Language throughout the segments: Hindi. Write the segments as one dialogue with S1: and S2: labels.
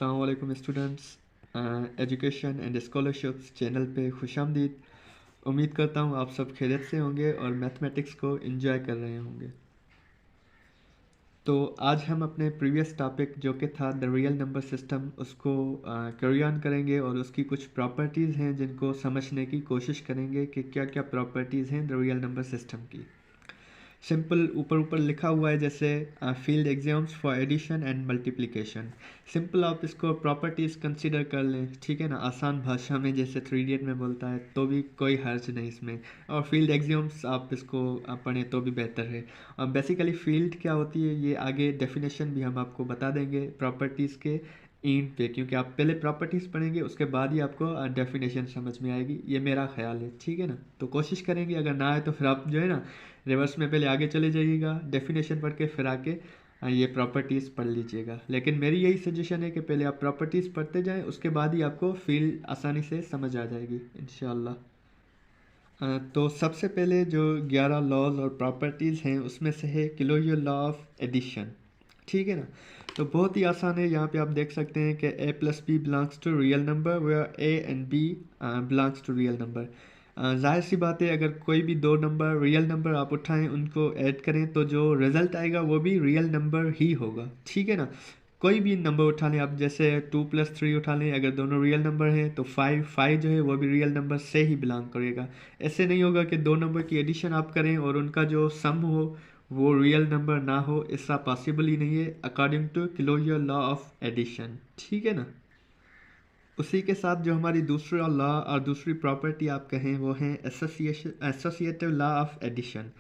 S1: अस्सलाम वालेकुम students. Education and scholarships channel पे खुशामदीद। उम्मीद करता हूँ आप सब खैरियत से होंगे और मैथमेटिक्स को एंजॉय कर रहे होंगे। तो आज हम अपने प्रीवियस टॉपिक जो कि था द रियल नंबर सिस्टम उसको कैरी ऑन करेंगे और उसकी कुछ प्रॉपर्टीज़ हैं जिनको समझने की कोशिश करेंगे कि क्या क्या प्रॉपर्टीज़ हैं द रियल नंबर सिस्टम की। सिंपल ऊपर ऊपर लिखा हुआ है जैसे field axioms for addition and multiplication. Simple आप इसको प्रॉपर्टीज़ कंसीडर कर लें, ठीक है ना, आसान भाषा में जैसे 3 इडियट में बोलता है तो भी कोई हर्ज नहीं इसमें। और फील्ड एग्जाम्स आप इसको पढ़ें तो भी बेहतर है। और बेसिकली फील्ड क्या होती है ये आगे डेफिनेशन भी हम आपको बता देंगे प्रॉपर्टीज़ के एंड पे, क्योंकि आप पहले प्रॉपर्टीज़ पढ़ेंगे उसके बाद ही आपको डेफिनेशन समझ में आएगी, ये मेरा ख्याल है, ठीक है ना। तो कोशिश करेंगे, अगर ना आए तो फिर आप जो है ना रिवर्स में पहले आगे चले जाइएगा, डेफिनेशन पढ़ के फिर आके ये प्रॉपर्टीज़ पढ़ लीजिएगा। लेकिन मेरी यही सजेशन है कि पहले आप प्रॉपर्टीज़ पढ़ते जाएं, उसके बाद ही आपको फील्ड आसानी से समझ आ जाएगी इंशाल्लाह। तो सबसे पहले जो 11 लॉज और प्रॉपर्टीज़ हैं उसमें से है किलोजर लॉ ऑफ एडिशन, ठीक है ना। तो बहुत ही आसान है, यहाँ पे आप देख सकते हैं कि a plus B belongs to real number where a and b belongs to real number. जाहिर सी बात है, अगर कोई भी दो नंबर रियल नंबर आप उठाएं उनको ऐड करें तो जो रिज़ल्ट आएगा वो भी रियल नंबर ही होगा, ठीक है ना। कोई भी नंबर उठा लें आप, जैसे 2+3 उठा लें, अगर दोनों रियल नंबर हैं तो 5 जो है वो भी रियल नंबर से ही बिलोंग करेगा। ऐसे नहीं होगा कि दो नंबर की एडिशन आप करें और उनका जो सम हो वो रियल नंबर ना हो, ऐसा पॉसिबल ही नहीं है according to closure law of addition, ठीक है ना। उसी के साथ जो हमारी दूसरा लॉ और दूसरी प्रॉपर्टी आप कहें वो है associative law of addition.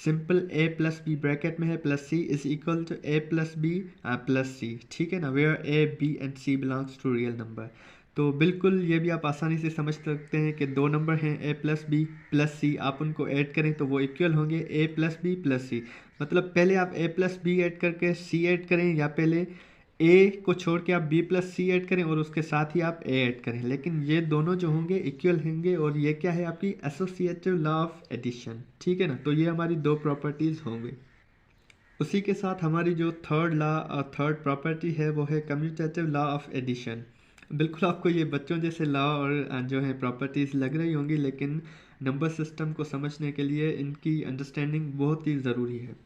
S1: Simple a plus B bracket में है plus C is equal to a plus B plus C, ठीक है ना, where a b and c belongs to real number. तो बिल्कुल ये भी आप आसानी से समझ सकते हैं कि दो नंबर हैं a प्लस बी प्लस सी, आप उनको ऐड करें तो वो इक्वल होंगे a प्लस बी प्लस सी। मतलब पहले आप a प्लस बी ऐड करके c ऐड करें, या पहले ए को छोड़ के आप बी प्लस सी ऐड करें और उसके साथ ही आप ए ऐड करें, लेकिन ये दोनों जो होंगे इक्वल होंगे और ये क्या है आपकी एसोसिएटिव लॉ ऑफ एडिशन, ठीक है ना। तो ये हमारी दो प्रॉपर्टीज़ होंगे। उसी के साथ हमारी जो थर्ड लॉ और थर्ड प्रॉपर्टी है वो है कम्यूटेटिव लॉ ऑफ एडिशन। बिल्कुल आपको ये बच्चों जैसे लॉ और जो है प्रॉपर्टीज़ लग रही होंगी, लेकिन नंबर सिस्टम को समझने के लिए इनकी अंडरस्टैंडिंग बहुत ही ज़रूरी है।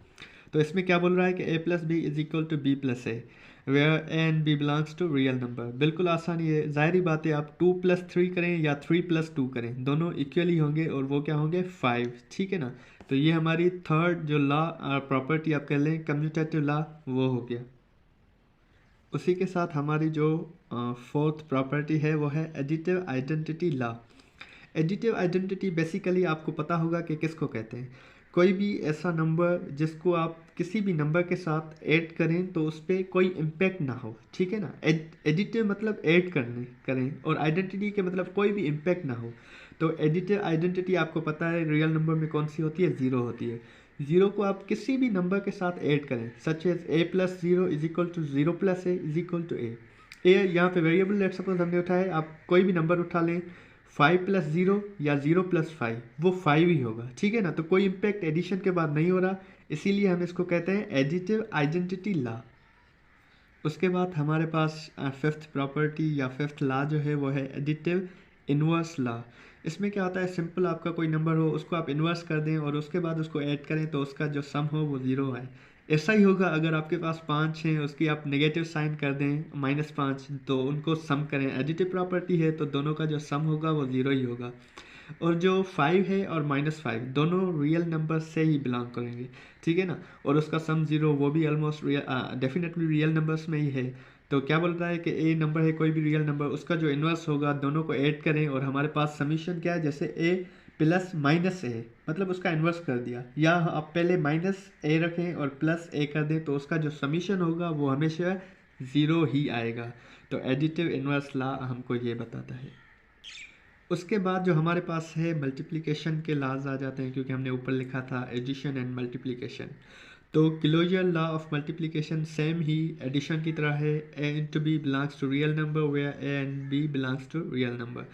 S1: तो इसमें क्या बोल रहा है कि a plus B is equal to B plus A where A and B belongs to real number. बिल्कुल आसानी है, जाहिर बात है, आप 2+3 करें या 3+2 करें दोनों इक्वल ही होंगे और वो क्या होंगे 5, ठीक है ना। तो ये हमारी थर्ड जो लॉ प्रॉपर्टी आप कह लें कम्यूटेटिव लॉ वो हो गया। उसी के साथ हमारी जो फोर्थ प्रॉपर्टी है वो है additive identity law. Additive identity basically आपको पता होगा कि किसको कहते हैं। कोई भी ऐसा नंबर जिसको आप किसी भी नंबर के साथ ऐड करें तो उस पर कोई इम्पेक्ट ना हो, ठीक है ना। एडिटिव मतलब ऐड करने करें और आइडेंटिटी के मतलब कोई भी इम्पेक्ट ना हो। तो एडिटिव आइडेंटिटी आपको पता है रियल नंबर में कौन सी होती है, ज़ीरो होती है। ज़ीरो को आप किसी भी नंबर के साथ ऐड करें, such as a plus zero is equal to zero plus A is equal to A. यहाँ पे वेरिएबल लेट सपोज हमने उठाया, आप कोई भी नंबर उठा लें, 5+0 या 0+5 वो 5 ही होगा, ठीक है ना। तो कोई इम्पैक्ट एडिशन के बाद नहीं हो रहा, इसीलिए हम इसको कहते हैं एडिटिव आइडेंटिटी लॉ। उसके बाद हमारे पास फिफ्थ प्रॉपर्टी या फिफ्थ लॉ जो है वो है एडिटिव इन्वर्स लॉ। इसमें क्या होता है, सिंपल आपका कोई नंबर हो उसको आप इन्वर्स कर दें और उसके बाद उसको ऐड करें तो उसका जो सम हो वो ज़ीरो आए। ऐसा ही होगा अगर आपके पास 5 हैं उसकी आप नेगेटिव साइन कर दें -5 तो उनको सम करें, एडिटिव प्रॉपर्टी है तो दोनों का जो सम होगा वो ज़ीरो ही होगा। और जो 5 है और -5 दोनों रियल नंबर से ही बिलोंग करेंगे, ठीक है ना। और उसका सम ज़ीरो वो भी ऑलमोस्ट डेफिनेटली रियल नंबर्स में ही है। तो क्या बोल रहा है कि ए नंबर है कोई भी रियल नंबर, उसका जो इन्वर्स होगा दोनों को ऐड करें और हमारे पास समीशन क्या है, जैसे ए प्लस माइनस ए, मतलब उसका इन्वर्स कर दिया, या आप पहले माइनस ए रखें और प्लस ए कर दें तो उसका जो समीशन होगा वो हमेशा ज़ीरो ही आएगा। तो एडिटिव इन्वर्स लॉ हमको ये बताता है। उसके बाद जो हमारे पास है मल्टीप्लिकेशन के लॉज आ जाते हैं, क्योंकि हमने ऊपर लिखा था एडिशन एंड मल्टीप्लिकेशन। तो closure law of multiplication same ही एडिशन की तरह है, A into B belongs to real number where A and B belongs to real number.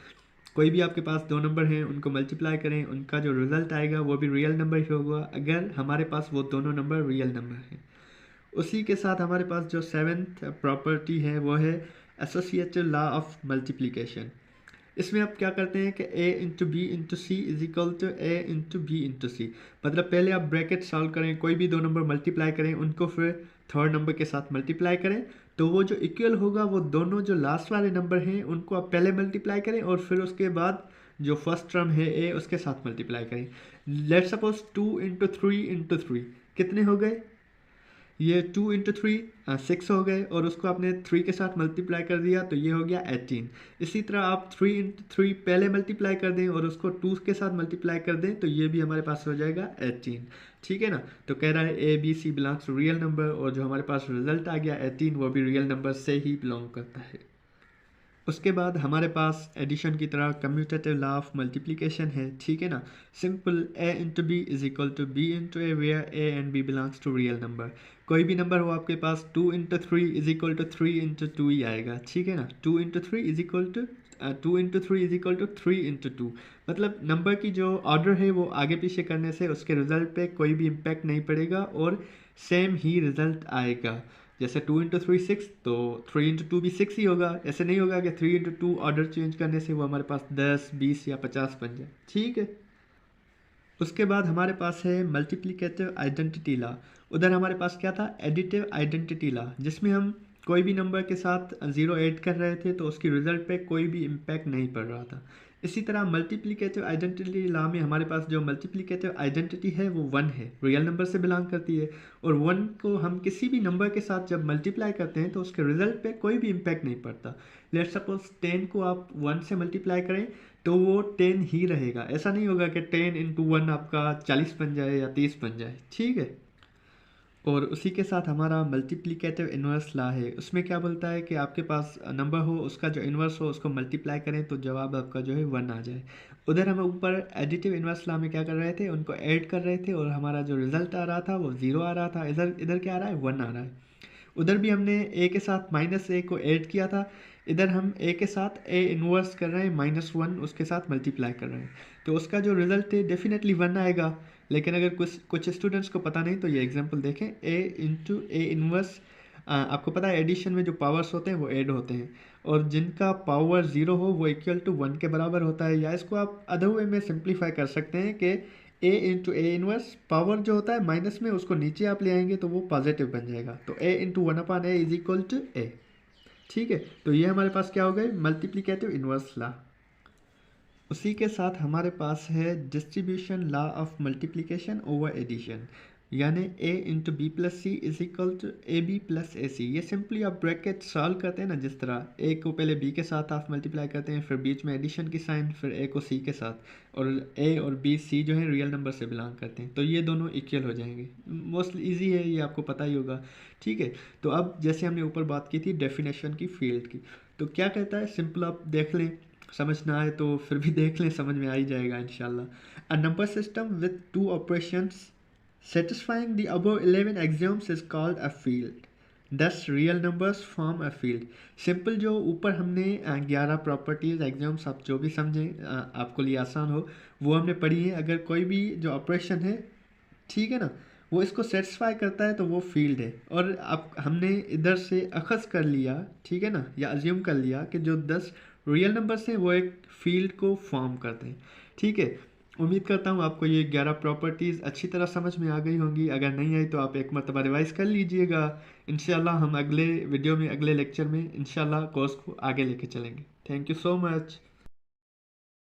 S1: कोई भी आपके पास दो नंबर हैं उनको मल्टीप्लाई करें, उनका जो रिजल्ट आएगा वो भी रियल नंबर ही होगा अगर हमारे पास वो दोनों नंबर रियल नंबर हैं। उसी के साथ हमारे पास जो सेवेंथ प्रॉपर्टी है वो है एसोसिएटिव लॉ ऑफ मल्टीप्लिकेशन। इसमें आप क्या करते हैं कि a into B into C is equal to A into B into C. मतलब पहले आप ब्रैकेट सॉल्व करें, कोई भी दो नंबर मल्टीप्लाई करें, उनको फिर थर्ड नंबर के साथ मल्टीप्लाई करें, तो वो जो इक्वल होगा वो दोनों जो लास्ट वाले नंबर हैं उनको आप पहले मल्टीप्लाई करें और फिर उसके बाद जो फर्स्ट टर्म है a उसके साथ मल्टीप्लाई करें। लेट सपोज 2 इंटू 3 कितने हो गए? ये 2 इंटू 3 6 हो गए और उसको आपने 3 के साथ मल्टीप्लाई कर दिया तो ये हो गया 18। इसी तरह आप 3 इंटू 3 पहले मल्टीप्लाई कर दें और उसको 2 के साथ मल्टीप्लाई कर दें तो ये भी हमारे पास हो जाएगा 18। ठीक है ना। तो कह रहा है A B C belongs to real number और जो हमारे पास रिजल्ट आ गया 18 वो भी रियल नंबर से ही बिलोंग करता है। उसके बाद हमारे पास एडिशन की तरह कम्यूटेटिव लॉ ऑफ मल्टीप्लिकेशन है। ठीक है ना। Simple a into B is equal to B into A where a and b belongs to real number. कोई भी नंबर हो आपके पास 2 into 3 is equal to 3 into 2 ही आएगा। ठीक है ना। 2 into 3 is equal to 2 into 3 is equal to 3 into 2। मतलब नंबर की जो ऑर्डर है वो आगे पीछे करने से उसके रिजल्ट पे कोई भी इम्पैक्ट नहीं पड़ेगा और सेम ही रिजल्ट आएगा। जैसे 2 इंटू 3 6 तो 3 इंटू 2 भी 6 ही होगा। ऐसे नहीं होगा कि 3 इंटू 2 ऑर्डर चेंज करने से वो हमारे पास 10 20 या 50 बन जाए। ठीक है। उसके बाद हमारे पास है मल्टीप्लिकेटिव आइडेंटिटी लॉ। उधर हमारे पास क्या था? एडिटिव आइडेंटिटी लॉ, जिसमें हम कोई भी नंबर के साथ 0 ऐड कर रहे थे तो उसकी रिजल्ट पे कोई भी इम्पैक्ट नहीं पड़ रहा था। इसी तरह मल्टीप्लिकेटिव आइडेंटिटी लॉ में हमारे पास जो मल्टीप्लिकेटिव आइडेंटिटी है वो 1 है, रियल नंबर से बिलोंग करती है और 1 को हम किसी भी नंबर के साथ जब मल्टीप्लाई करते हैं तो उसके रिजल्ट पे कोई भी इम्पैक्ट नहीं पड़ता। लेट सपोज 10 को आप 1 से मल्टीप्लाई करें तो वो 10 ही रहेगा। ऐसा नहीं होगा कि 10 इंटू 1 आपका 40 बन जाए या 30 बन जाए। ठीक है। और उसी के साथ हमारा मल्टीप्लिकेटिव इन्वर्स लॉ है। उसमें क्या बोलता है कि आपके पास नंबर हो उसका जो इन्वर्स हो उसको मल्टीप्लाई करें तो जवाब आपका जो है 1 आ जाए। उधर हम ऊपर एडिटिव इन्वर्स लॉ में क्या कर रहे थे? उनको ऐड कर रहे थे और हमारा जो रिजल्ट आ रहा था वो 0 आ रहा था। इधर इधर क्या आ रहा है? 1 आ रहा है। उधर भी हमने a के साथ -a को ऐड किया था। इधर हम a के साथ a इन्वर्स कर रहे हैं -1 उसके साथ मल्टीप्लाई कर रहे हैं तो उसका जो रिजल्ट है डेफिनेटली 1 आएगा। लेकिन अगर कुछ स्टूडेंट्स को पता नहीं तो ये एग्जांपल देखें। a इंटू ए इन्वर्स, आपको पता है एडिशन में जो पावर्स होते हैं वो ऐड होते हैं और जिनका पावर 0 हो वो इक्वल टू 1 के बराबर होता है। या इसको आप अदर वे में सिंप्लीफाई कर सकते हैं कि a into A inverse, power जो होता है माइनस में उसको नीचे आप ले आएंगे तो वो पॉजिटिव बन जाएगा। तो a into 1/a is equal to a। ठीक है। तो ये हमारे पास क्या हो गए? Multiplicative inverse law. उसी के साथ हमारे पास है distribution law of multiplication over addition, यानी a into B plus C is equal to A B plus A C. ये सिंपली आप ब्रैकेट सॉल्व करते हैं ना, जिस तरह a को पहले b के साथ आप मल्टीप्लाई करते हैं, फिर बीच में एडिशन की साइन, फिर a को c के साथ, और a और b c जो है रियल नंबर से बिलोंग करते हैं तो ये दोनों इक्वल हो जाएंगे। मोस्टली ईजी है, ये आपको पता ही होगा। ठीक है। तो अब जैसे हमने ऊपर बात की थी डेफिनेशन की फील्ड की, तो क्या कहता है? सिंपल आप देख लें, समझ ना आए तो फिर भी देख लें, समझ में आ ही जाएगा इंशाल्लाह। A number system with 2 operations satisfying the above 11 axioms is called a field. Thus real numbers form a field. Simple जो ऊपर हमने 11 प्रॉपर्टीज एग्जाम्स, आप जो भी समझें आपको लिए आसान हो, वो हमने पढ़ी है। अगर कोई भी जो ऑपरेशन है, ठीक है ना, वो इसको सेटिस्फाई करता है तो वो फील्ड है। और अब हमने इधर से अखज़ कर लिया, ठीक है ना, या अज्यूम कर लिया कि जो 10 रियल नंबर्स हैं वो एक फील्ड को फॉर्म करते हैं। ठीक है। उम्मीद करता हूँ आपको ये 11 प्रॉपर्टीज़ अच्छी तरह समझ में आ गई होंगी। अगर नहीं आई तो आप एक मरतबा रिवाइज़ कर लीजिएगा। इंशाल्लाह हम अगले वीडियो में, अगले लेक्चर में इंशाल्लाह कोर्स को आगे लेके चलेंगे। Thank you so much.